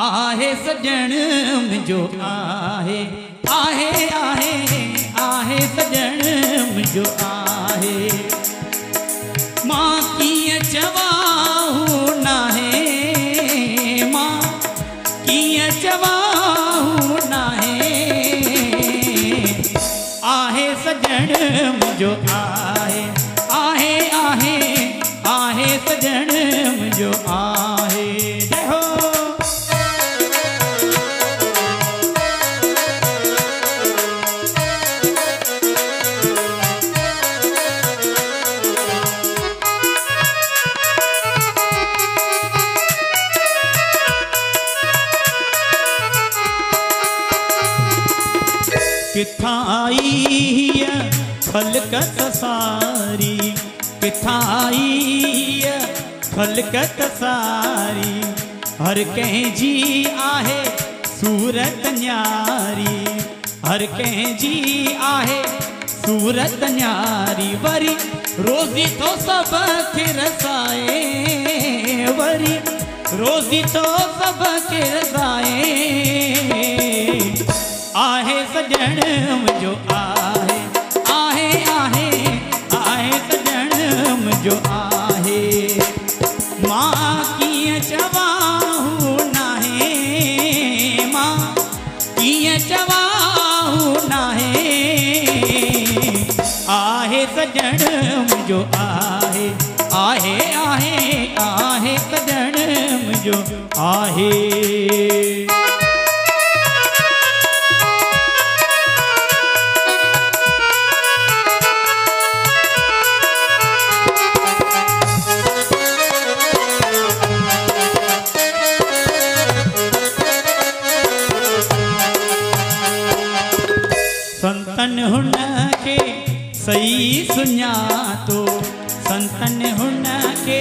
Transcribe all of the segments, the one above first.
आहे सजण मुंहिंजो आहे आहे आहे आहे सजण मुंहिंजो आहे मां कीअं चवां नाहे मां कीअं चवां नाहे आहे सजण मुंहिंजो आहे आहे आहे आहे सजण मुंहिंजो आहे जय हो किथां आई खलकत सारी किथां आई खलकत सारी हर कंहिंजी आहे सूरत न्यारी हर कंहिंजी आहे सूरत न्यारी वरी रोज़ी तो सब खे रसाए वरी रोज़ी तो सब खे रसाए आहे सजण मुंहिंजो आहे आहे आहे आहे सजण मुंहिंजो आहे मां कीअं चवां नाहे मां कीअं चवां नाहे आहे सजण मुंहिंजो आहे आहे आहे आहे सजण मुंहिंजो आहे संतन हुन के सही सुञातो संतन हुन के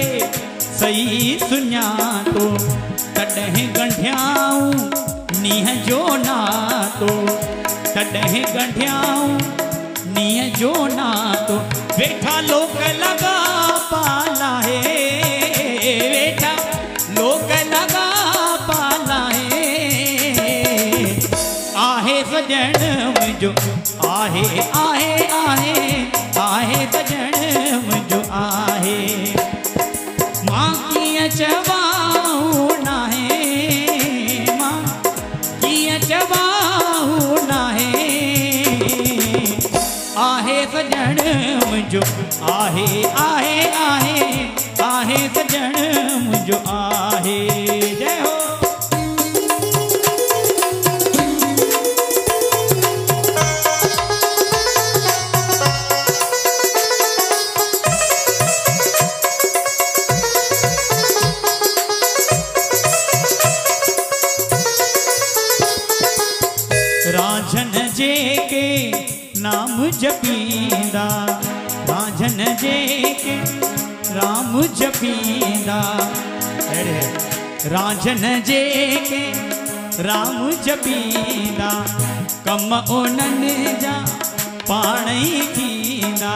सही सुञातो तॾहिं गंढियाऊं नीह जो नातो तॾहिं गंढियाऊं नीह जो नातो वेठा लोक लगा पाला है वेठा लोक लगा पाला है आहे सजण मुंहिंजो आहे आहे आहे आहे सजण मुंहिंजो आहे मां कीअं चवां नाहे मां कीअं चवां नाहे आहे सजण मुंहिंजो आहे आहे आहे आहे सजण मुंहिंजो आहे जय हो रांझन जे के नाम जपींदा रांझन जे के राम जपींदा रांझन जे के राम जपींदा कम उन्हनि जा पाण ई थींदा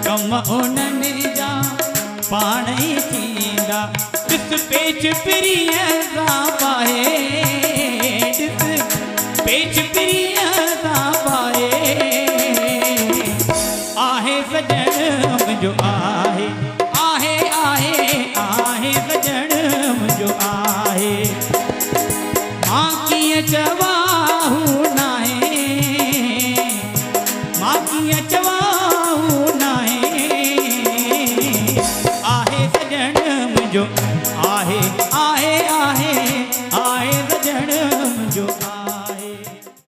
कम उन्हनि जा पाण ई थींदा ॾिस पेच पिरीअ सां पाए ॾिस पेच पिरीअ सां पाए आहे सजण मुंहिंजो आहे आहे आहे आहे सजण मुंहिंजो आहे मां कीअं चवां नाहे मां कीअं चवां नाहे आहे सजण मुंहिंजो